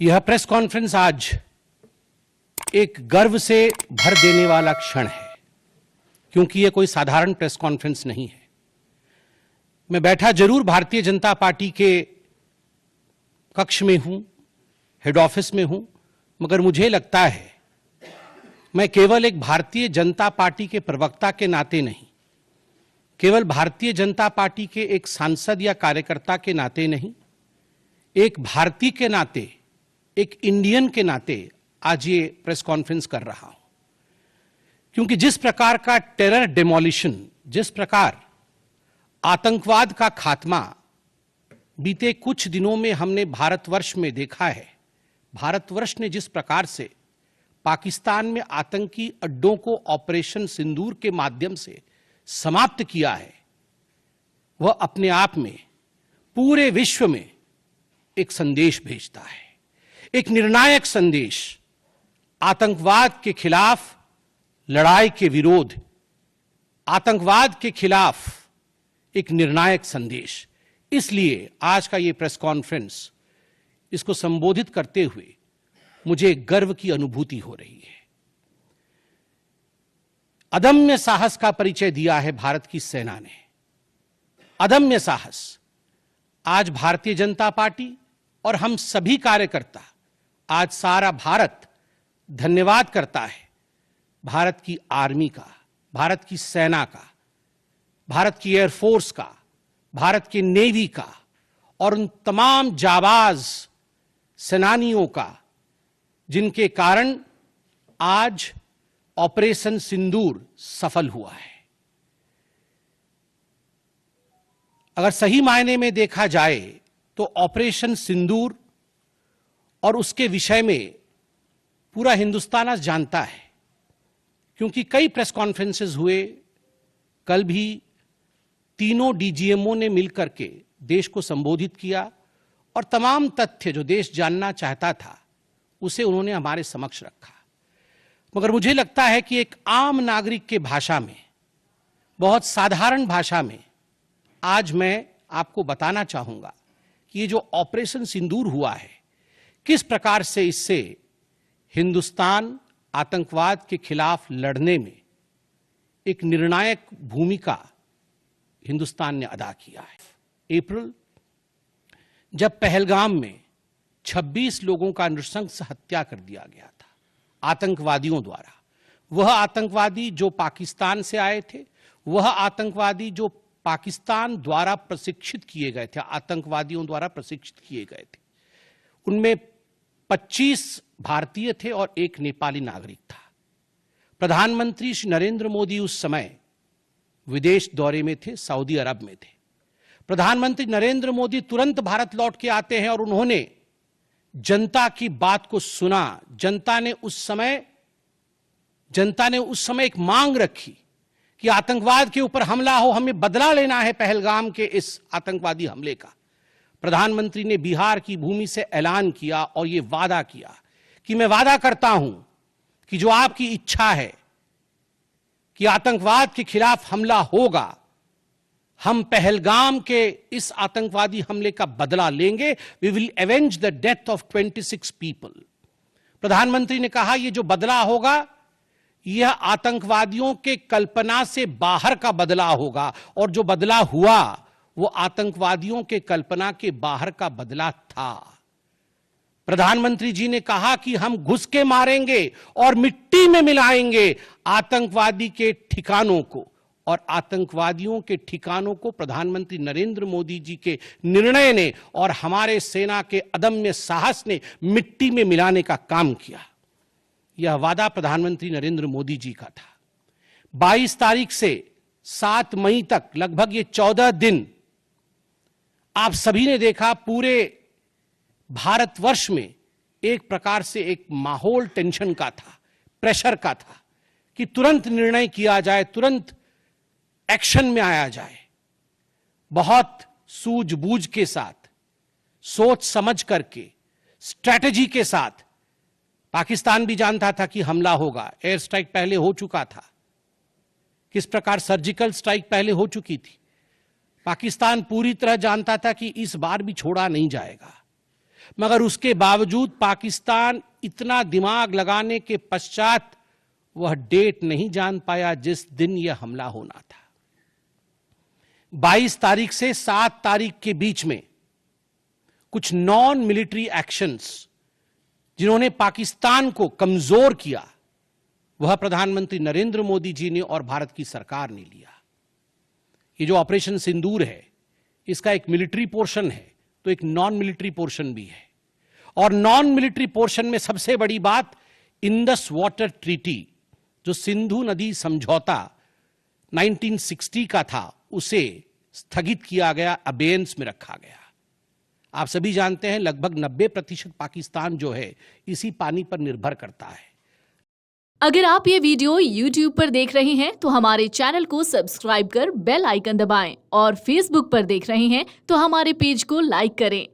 यह press conference आज एक गर्व से भर देने वाला क्षण है, क्योंकि यह कोई साधारण प्रेस कॉन्फ्रेंस नहीं है। मैं बैठा जरूर भारतीय जनता पार्टी के कक्ष में हूं, हेड ऑफिस में हूं, मगर मुझे लगता है मैं केवल एक भारतीय जनता पार्टी के प्रवक्ता के नाते नहीं, केवल भारतीय जनता पार्टी के एक सांसद या कार्यकर्ता के नाते नहीं, एक भारतीय के नाते, एक इंडियन के नाते आज ये प्रेस कॉन्फ्रेंस कर रहा हूं। क्योंकि जिस प्रकार का टेरर डेमोलिशन, जिस प्रकार आतंकवाद का खात्मा बीते कुछ दिनों में हमने भारतवर्ष में देखा है, भारतवर्ष ने जिस प्रकार से पाकिस्तान में आतंकी अड्डों को ऑपरेशन सिंदूर के माध्यम से समाप्त किया है, वह अपने आप में पूरे विश्व में एक संदेश भेजता है, एक निर्णायक संदेश। आतंकवाद के खिलाफ लड़ाई के विरोध, आतंकवाद के खिलाफ एक निर्णायक संदेश। इसलिए आज का यह प्रेस कॉन्फ्रेंस, इसको संबोधित करते हुए मुझे गर्व की अनुभूति हो रही है। अदम्य साहस का परिचय दिया है भारत की सेना ने, अदम्य साहस। आज भारतीय जनता पार्टी और हम सभी कार्यकर्ता, आज सारा भारत धन्यवाद करता है भारत की आर्मी का, भारत की सेना का, भारत की एयरफोर्स का, भारत के नेवी का और उन तमाम जाबाज सेनानियों का जिनके कारण आज ऑपरेशन सिंदूर सफल हुआ है। अगर सही मायने में देखा जाए तो ऑपरेशन सिंदूर और उसके विषय में पूरा हिंदुस्तान आज जानता है, क्योंकि कई प्रेस कॉन्फ्रेंसेस हुए। कल भी तीनों डीजीएमओ ने मिलकर के देश को संबोधित किया और तमाम तथ्य जो देश जानना चाहता था उसे उन्होंने हमारे समक्ष रखा। मगर मुझे लगता है कि एक आम नागरिक के भाषा में, बहुत साधारण भाषा में आज मैं आपको बताना चाहूंगा कि ये जो ऑपरेशन सिंदूर हुआ है, किस प्रकार से इससे हिंदुस्तान आतंकवाद के खिलाफ लड़ने में एक निर्णायक भूमिका हिंदुस्तान ने अदा किया है। अप्रैल जब पहलगाम में 26 लोगों का नृशंस हत्या कर दिया गया था आतंकवादियों द्वारा, वह आतंकवादी जो पाकिस्तान से आए थे, वह आतंकवादी जो पाकिस्तान द्वारा प्रशिक्षित किए गए थे, आतंकवादियों द्वारा प्रशिक्षित किए गए थे, उनमें 25 भारतीय थे और एक नेपाली नागरिक था। प्रधानमंत्री श्री नरेंद्र मोदी उस समय विदेश दौरे में थे, सऊदी अरब में थे। प्रधानमंत्री नरेंद्र मोदी तुरंत भारत लौट के आते हैं और उन्होंने जनता की बात को सुना। जनता ने उस समय एक मांग रखी कि आतंकवाद के ऊपर हमला हो, हमें बदला लेना है पहलगाम के इस आतंकवादी हमले का। प्रधानमंत्री ने बिहार की भूमि से ऐलान किया और यह वादा किया कि मैं वादा करता हूं कि जो आपकी इच्छा है कि आतंकवाद के खिलाफ हमला होगा, हम पहलगाम के इस आतंकवादी हमले का बदला लेंगे। We will avenge the death of 26 people. प्रधानमंत्री ने कहा यह जो बदला होगा, यह आतंकवादियों के कल्पना से बाहर का बदला होगा, और जो बदला हुआ वो आतंकवादियों के कल्पना के बाहर का बदला था। प्रधानमंत्री जी ने कहा कि हम घुस के मारेंगे और मिट्टी में मिलाएंगे आतंकवादी के ठिकानों को, और आतंकवादियों के ठिकानों को प्रधानमंत्री नरेंद्र मोदी जी के निर्णय ने और हमारे सेना के अदम्य साहस ने मिट्टी में मिलाने का काम किया। यह वादा प्रधानमंत्री नरेंद्र मोदी जी का था। 22 तारीख से 7 मई तक लगभग ये 14 दिन आप सभी ने देखा, पूरे भारतवर्ष में एक प्रकार से एक माहौल टेंशन का था, प्रेशर का था कि तुरंत निर्णय किया जाए, तुरंत एक्शन में आया जाए। बहुत सूझबूझ के साथ, सोच समझ करके, स्ट्रैटेजी के साथ। पाकिस्तान भी जानता था कि हमला होगा, एयर स्ट्राइक पहले हो चुका था, किस प्रकार सर्जिकल स्ट्राइक पहले हो चुकी थी। पाकिस्तान पूरी तरह जानता था कि इस बार भी छोड़ा नहीं जाएगा। मगर उसके बावजूद पाकिस्तान इतना दिमाग लगाने के पश्चात वह डेट नहीं जान पाया जिस दिन यह हमला होना था। 22 तारीख से 7 तारीख के बीच में कुछ नॉन मिलिट्री एक्शंस जिन्होंने पाकिस्तान को कमजोर किया, वह प्रधानमंत्री नरेंद्र मोदी जी ने और भारत की सरकार ने लिया। ये जो ऑपरेशन सिंदूर है, इसका एक मिलिट्री पोर्शन है तो एक नॉन मिलिट्री पोर्शन भी है। और नॉन मिलिट्री पोर्शन में सबसे बड़ी बात, इंडस वाटर ट्रीटी, जो सिंधु नदी समझौता 1960 का था, उसे स्थगित किया गया, अबेयंस में रखा गया। आप सभी जानते हैं लगभग 90% पाकिस्तान जो है इसी पानी पर निर्भर करता है। अगर आप ये वीडियो YouTube पर देख रहे हैं तो हमारे चैनल को सब्सक्राइब कर बेल आइकन दबाएं और Facebook पर देख रहे हैं तो हमारे पेज को लाइक करें।